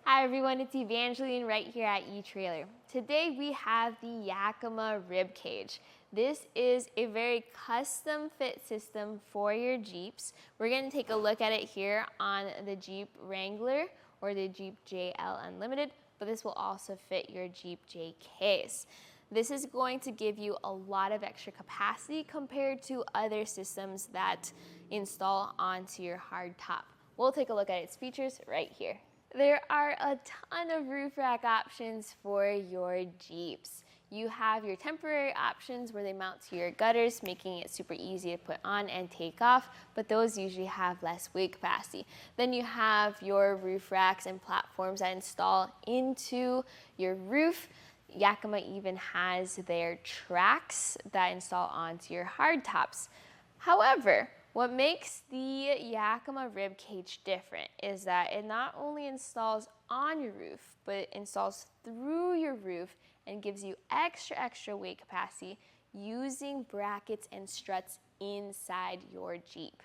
Hi everyone, it's Evangeline right here at eTrailer. Today we have the Yakima RibCage. This is a very custom fit system for your Jeeps. We're going to take a look at it here on the Jeep Wrangler or the Jeep JL Unlimited, but this will also fit your Jeep JKs. This is going to give you a lot of extra capacity compared to other systems that install onto your hardtop. We'll take a look at its features right here. There are a ton of roof rack options for your Jeeps. You have your temporary options where they mount to your gutters, making it super easy to put on and take off, but those usually have less weight capacity. Then you have your roof racks and platforms that install into your roof. Yakima even has their tracks that install onto your hardtops. However, what makes the Yakima RibCage different is that it not only installs on your roof, but it installs through your roof and gives you extra weight capacity using brackets and struts inside your Jeep.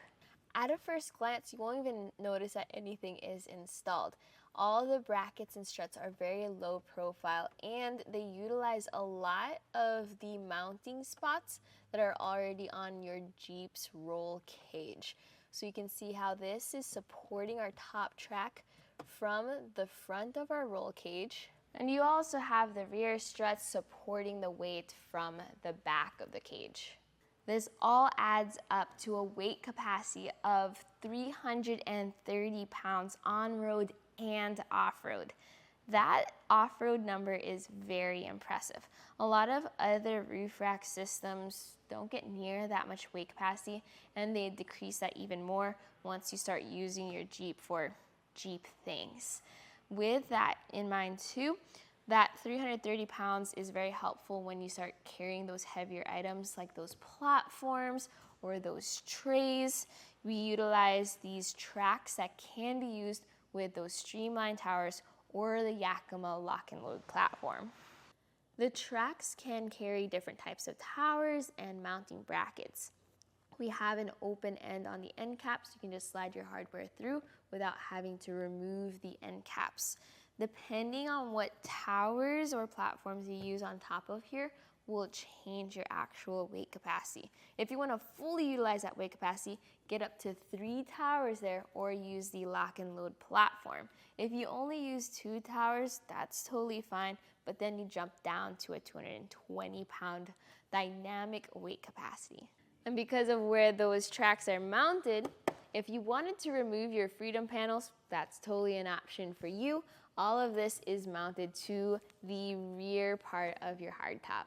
At a first glance, you won't even notice that anything is installed. All the brackets and struts are very low profile and they utilize a lot of the mounting spots that are already on your Jeep's roll cage. So you can see how this is supporting our top track from the front of our roll cage. And you also have the rear struts supporting the weight from the back of the cage. This all adds up to a weight capacity of 330 pounds on-road and off-road. That off-road number is very impressive. A lot of other roof rack systems don't get near that much weight capacity, and they decrease that even more once you start using your Jeep for Jeep things. With that in mind too, that 330 pounds is very helpful when you start carrying those heavier items like those platforms or those trays. We utilize these tracks that can be used with those streamlined towers or the Yakima lock and load platform. The tracks can carry different types of towers and mounting brackets. We have an open end on the end caps. You can just slide your hardware through without having to remove the end caps. Depending on what towers or platforms you use on top of here will change your actual weight capacity. If you want to fully utilize that weight capacity, get up to 3 towers there or use the lock and load platform. If you only use 2 towers, that's totally fine, but then you jump down to a 220-pound dynamic weight capacity. And because of where those tracks are mounted, if you wanted to remove your freedom panels, that's totally an option for you. All of this is mounted to the rear part of your hardtop.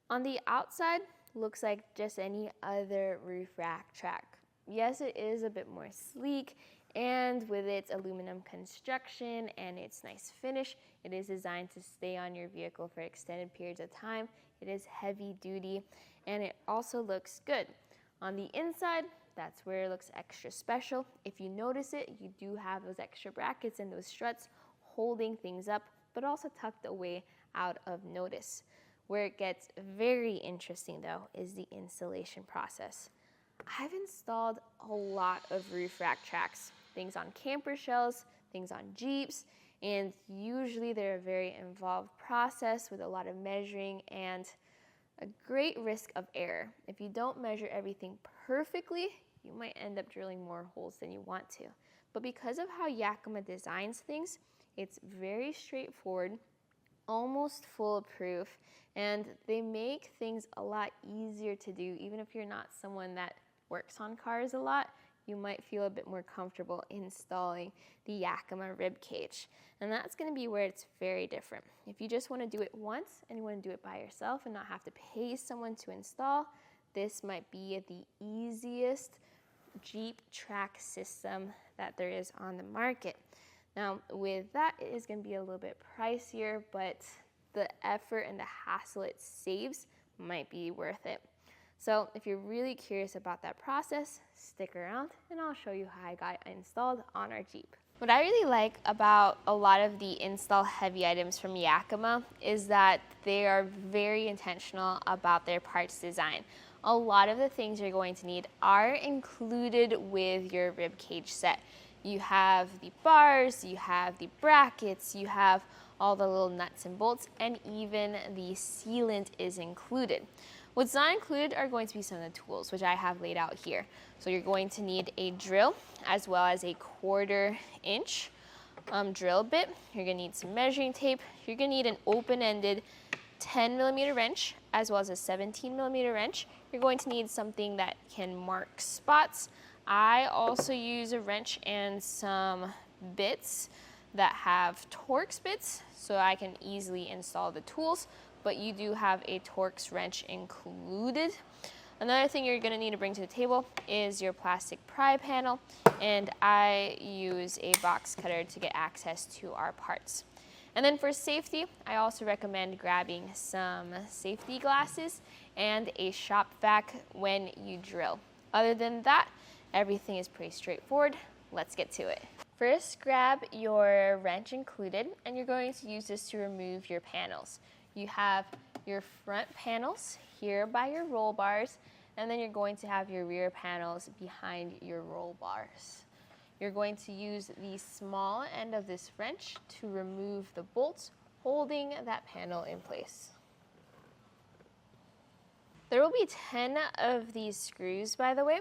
On the outside, looks like just any other roof rack track. Yes, it is a bit more sleek, and with its aluminum construction and its nice finish, it is designed to stay on your vehicle for extended periods of time. It is heavy duty, and it also looks good. On the inside, that's where it looks extra special. If you notice it, you do have those extra brackets and those struts holding things up, but also tucked away out of notice. Where it gets very interesting though is the installation process. I've installed a lot of roof rack tracks, things on camper shells, things on Jeeps, and usually they're a very involved process with a lot of measuring and a great risk of error. If you don't measure everything perfectly, you might end up drilling more holes than you want to. But because of how Yakima designs things, it's very straightforward, almost foolproof, and they make things a lot easier to do. Even if you're not someone that works on cars a lot, you might feel a bit more comfortable installing the Yakima RibCage. And that's going to be where it's very different. If you just want to do it once and you want to do it by yourself and not have to pay someone to install, this might be the easiest Jeep track system that there is on the market. Now, with that, it is going to be a little bit pricier, but the effort and the hassle it saves might be worth it. So if you're really curious about that process, stick around and I'll show you how I got it installed on our Jeep. What I really like about a lot of the install heavy items from Yakima is that they are very intentional about their parts design. A lot of the things you're going to need are included with your rib cage set. You have the bars, you have the brackets, you have all the little nuts and bolts, and even the sealant is included. What's not included are going to be some of the tools, which I have laid out here. So you're going to need a drill as well as a 1/4 inch drill bit. You're gonna need some measuring tape. You're gonna need an open-ended 10mm wrench as well as a 17mm wrench. You're going to need something that can mark spots. I also use a wrench and some bits that have Torx bits so I can easily install the tools, but you do have a Torx wrench included. Another thing you're going to need to bring to the table is your plastic pry panel, and I use a box cutter to get access to our parts. And then for safety, I also recommend grabbing some safety glasses and a shop vac when you drill. Other than that, everything is pretty straightforward. Let's get to it. First, grab your wrench included, and you're going to use this to remove your panels. You have your front panels here by your roll bars, and then you're going to have your rear panels behind your roll bars. You're going to use the small end of this wrench to remove the bolts holding that panel in place. There will be 10 of these screws, by the way.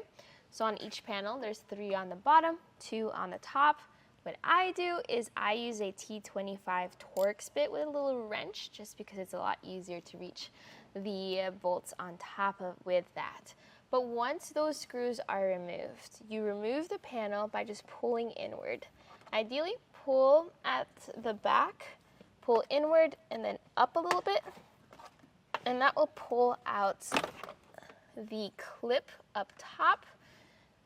So on each panel, there's 3 on the bottom, 2 on the top. What I do is I use a T25 Torx bit with a little wrench just because it's a lot easier to reach the bolts on top of with that. But once those screws are removed, you remove the panel by just pulling inward. Ideally, pull at the back, pull inward, and then up a little bit, and that will pull out the clip up top.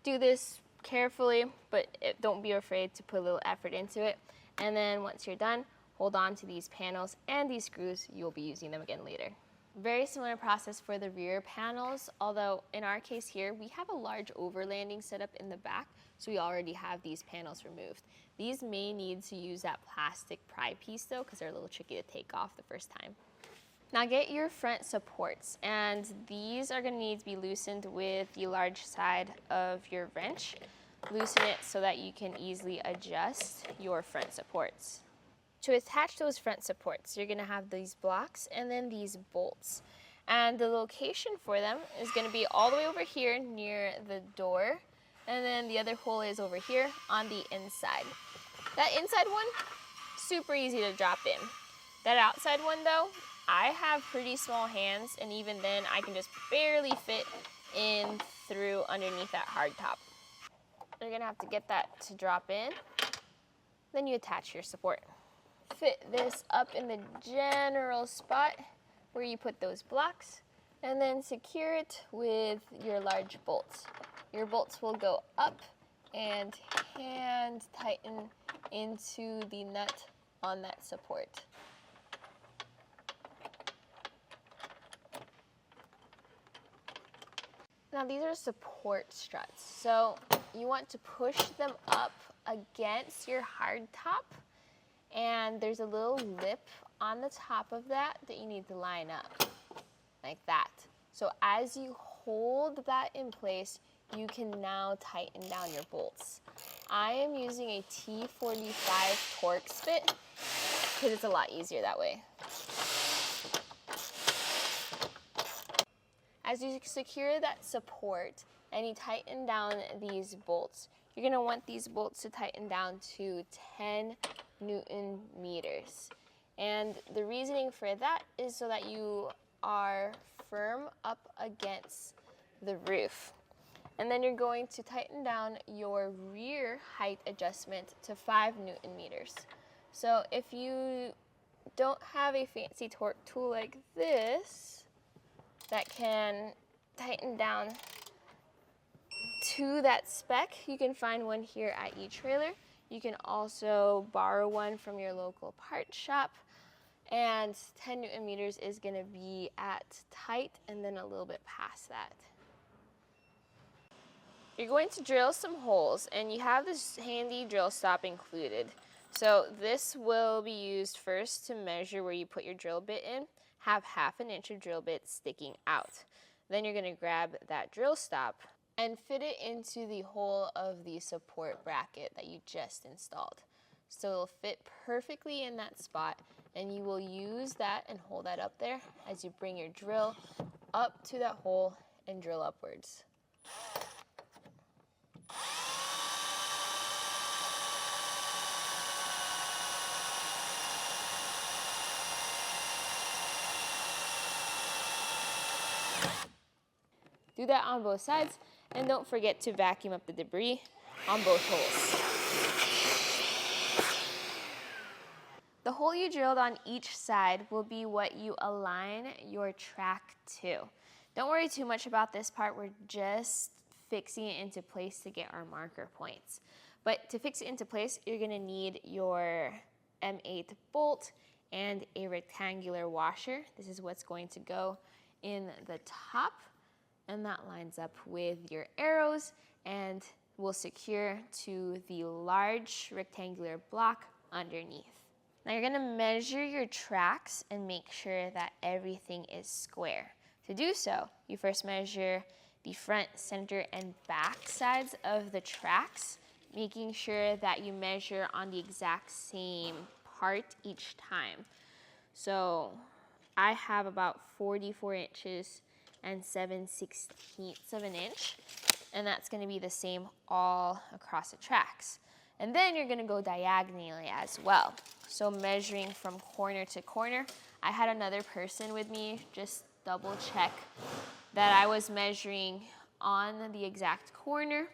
Do this carefully, but don't be afraid to put a little effort into it. And then once you're done, hold on to these panels and these screws. You'll be using them again later. Very similar process for the rear panels, although in our case here, we have a large overlanding set up in the back, so we already have these panels removed. These may need to use that plastic pry piece though, because they're a little tricky to take off the first time. Now get your front supports, and these are going to need to be loosened with the large side of your wrench. Loosen it so that you can easily adjust your front supports. To attach those front supports, you're going to have these blocks and then these bolts. And the location for them is going to be all the way over here near the door, and then the other hole is over here on the inside. That inside one, super easy to drop in. That outside one though, I have pretty small hands, and even then I can just barely fit in through underneath that hardtop. You're gonna have to get that to drop in. Then you attach your support. Fit this up in the general spot where you put those blocks, and then secure it with your large bolts. Your bolts will go up and hand tighten into the nut on that support. Now these are support struts, so you want to push them up against your hardtop, and there's a little lip on the top of that that you need to line up, like that. So as you hold that in place, you can now tighten down your bolts. I am using a T45 Torx bit because it's a lot easier that way. As you secure that support and you tighten down these bolts, you're going to want these bolts to tighten down to 10 Newton meters. And the reasoning for that is so that you are firm up against the roof. And then you're going to tighten down your rear height adjustment to 5 Newton meters. So if you don't have a fancy torque tool like this that can tighten down to that spec, you can find one here at etrailer. You can also borrow one from your local part shop, and 10 Newton meters is going to be at tight and then a little bit past that. You're going to drill some holes, and you have this handy drill stop included. So this will be used first to measure where you put your drill bit in. Have 1/2 inch of drill bit sticking out. Then you're going to grab that drill stop, and fit it into the hole of the support bracket that you just installed. So it'll fit perfectly in that spot, and you will use that and hold that up there as you bring your drill up to that hole and drill upwards. Do that on both sides, and don't forget to vacuum up the debris on both holes. The hole you drilled on each side will be what you align your track to. Don't worry too much about this part, we're just fixing it into place to get our marker points. But to fix it into place, you're gonna need your M8 bolt and a rectangular washer. This is what's going to go in the top, and that lines up with your arrows and will secure to the large rectangular block underneath. Now you're gonna measure your tracks and make sure that everything is square. To do so, you first measure the front, center, and back sides of the tracks, making sure that you measure on the exact same part each time. So I have about 44 inches and 7/16 of an inch, and that's gonna be the same all across the tracks. And then you're gonna go diagonally as well. So measuring from corner to corner, I had another person with me just double check that I was measuring on the exact corner,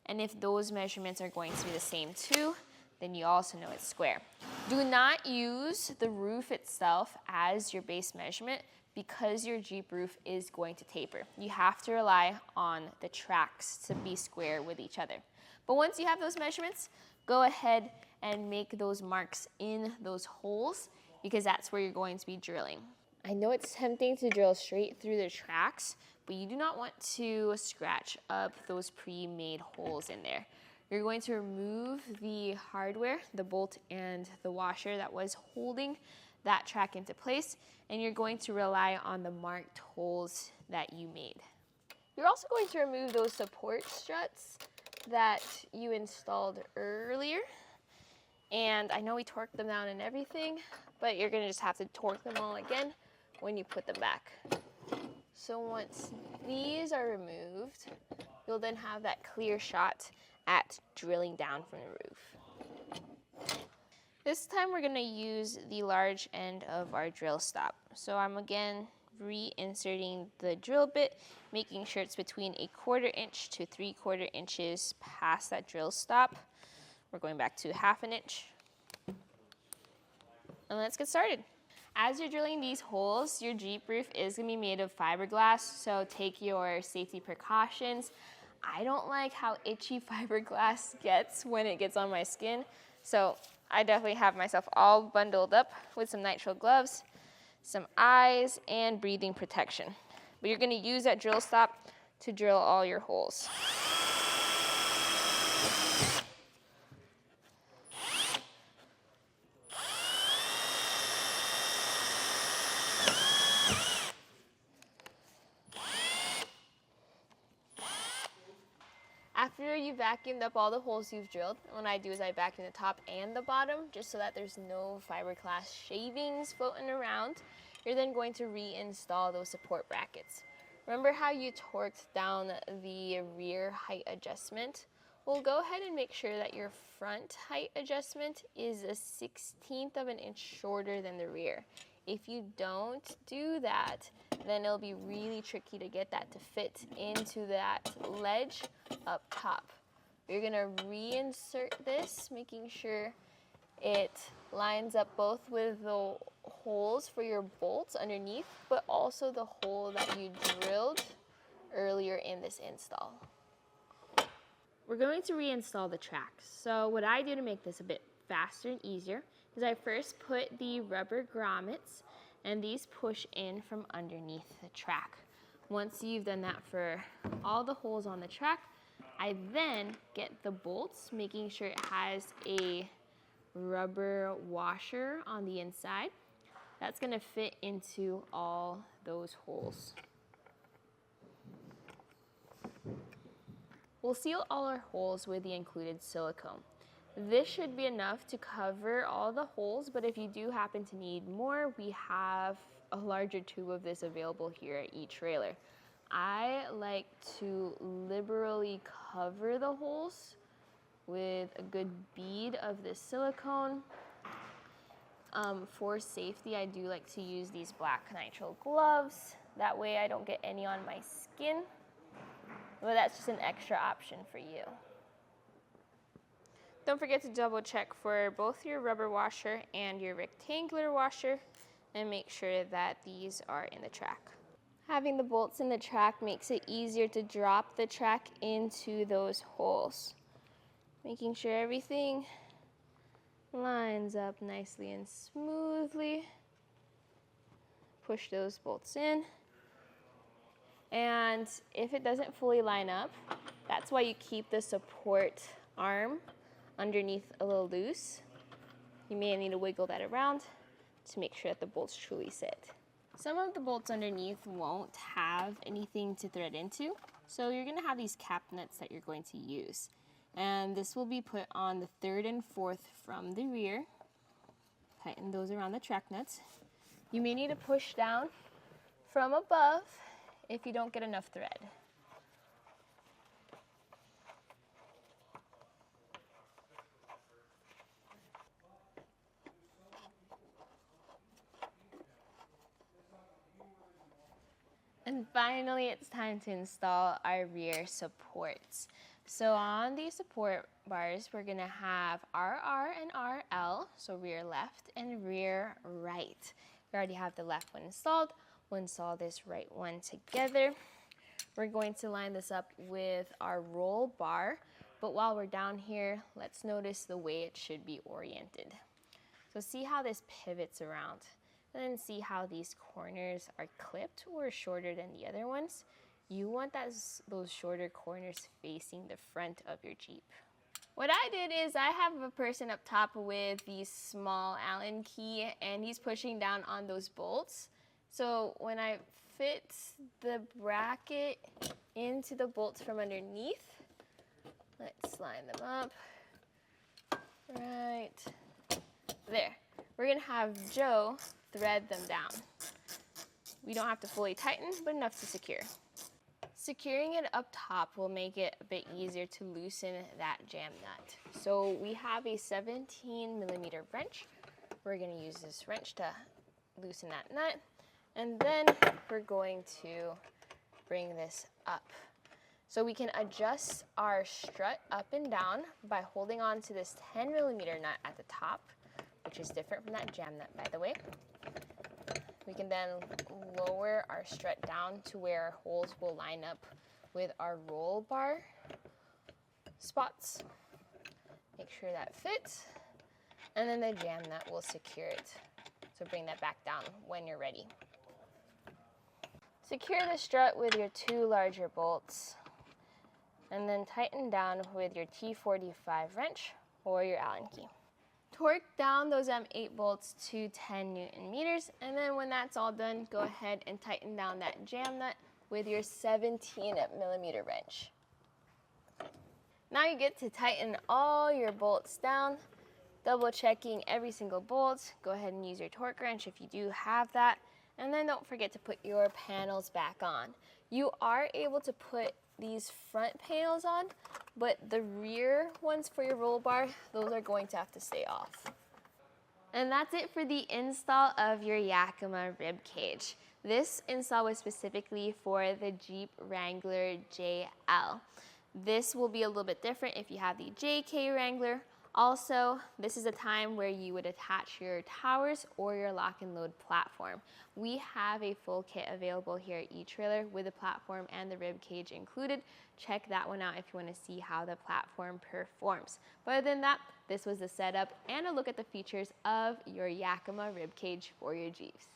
and if those measurements are going to be the same too, then you also know it's square. Do not use the roof itself as your base measurement because your Jeep roof is going to taper. You have to rely on the tracks to be square with each other. But once you have those measurements, go ahead and make those marks in those holes because that's where you're going to be drilling. I know it's tempting to drill straight through the tracks, but you do not want to scratch up those pre-made holes in there. You're going to remove the hardware, the bolt and the washer that was holding that track into place, and you're going to rely on the marked holes that you made. You're also going to remove those support struts that you installed earlier. And I know we torqued them down and everything, but you're gonna just have to torque them all again when you put them back. So once these are removed, you'll then have that clear shot at drilling down from the roof. This time we're gonna use the large end of our drill stop. So I'm again reinserting the drill bit, making sure it's between 1/4 inch to 3/4 inches past that drill stop. We're going back to 1/2 inch. And let's get started. As you're drilling these holes, your Jeep roof is gonna be made of fiberglass, so take your safety precautions. I don't like how itchy fiberglass gets when it gets on my skin, so I definitely have myself all bundled up with some nitrile gloves, some eyes, and breathing protection. But you're gonna use that drill stop to drill all your holes. After you vacuumed up all the holes you've drilled, what I do is I vacuum the top and the bottom just so that there's no fiberglass shavings floating around. You're then going to reinstall those support brackets. Remember how you torqued down the rear height adjustment? Well, go ahead and make sure that your front height adjustment is 1/16 of an inch shorter than the rear. If you don't do that, then it'll be really tricky to get that to fit into that ledge up top. You're gonna reinsert this, making sure it lines up both with the holes for your bolts underneath, but also the hole that you drilled earlier in this install. We're going to reinstall the tracks. So what I do to make this a bit faster and easier is I first put the rubber grommets, and these push in from underneath the track. Once you've done that for all the holes on the track, I then get the bolts, making sure it has a rubber washer on the inside. That's gonna fit into all those holes. We'll seal all our holes with the included silicone. This should be enough to cover all the holes, but if you do happen to need more, we have a larger tube of this available here at eTrailer. I like to liberally cover the holes with a good bead of this silicone. For safety, I do like to use these black nitrile gloves. That way I don't get any on my skin. But that's just an extra option for you. Don't forget to double check for both your rubber washer and your rectangular washer and make sure that these are in the track. Having the bolts in the track makes it easier to drop the track into those holes. Making sure everything lines up nicely and smoothly. Push those bolts in. And if it doesn't fully line up, that's why you keep the support arm underneath a little loose. You may need to wiggle that around to make sure that the bolts truly sit. Some of the bolts underneath won't have anything to thread into, so you're going to have these cap nuts that you're going to use. And this will be put on the 3rd and 4th from the rear. Tighten those around the track nuts. You may need to push down from above if you don't get enough thread. And finally, it's time to install our rear supports. So on these support bars, we're gonna have RR and RL, so rear left and rear right. We already have the left one installed. We'll install this right one together. We're going to line this up with our roll bar, but while we're down here, let's notice the way it should be oriented. So see how this pivots around, and then see how these corners are clipped or shorter than the other ones. You want those shorter corners facing the front of your Jeep. What I did is I have a person up top with the small Allen key, and he's pushing down on those bolts. So when I fit the bracket into the bolts from underneath, let's line them up, right there. We're gonna have Joe thread them down. We don't have to fully tighten, but enough to secure. Securing it up top will make it a bit easier to loosen that jam nut. So we have a 17mm wrench. We're gonna use this wrench to loosen that nut. And then we're going to bring this up. So we can adjust our strut up and down by holding on to this 10mm nut at the top, which is different from that jam nut, by the way. We can then lower our strut down to where our holes will line up with our roll bar spots. Make sure that fits, and then the jam nut will secure it. So bring that back down when you're ready. Secure the strut with your 2 larger bolts, and then tighten down with your T45 wrench or your Allen key. Torque down those M8 bolts to 10 Newton meters, and then when that's all done, go ahead and tighten down that jam nut with your 17mm wrench. Now you get to tighten all your bolts down, double checking every single bolt. Go ahead and use your torque wrench if you do have that, and then don't forget to put your panels back on. You are able to put these front panels on, but the rear ones for your roll bar, those are going to have to stay off. And that's it for the install of your Yakima RibCage. This install was specifically for the Jeep Wrangler JL. This will be a little bit different if you have the JK Wrangler. Also, this is a time where you would attach your towers or your lock and load platform. We have a full kit available here at eTrailer with the platform and the rib cage included. Check that one out if you want to see how the platform performs. But other than that, this was the setup and a look at the features of your Yakima RibCage for your Jeeps.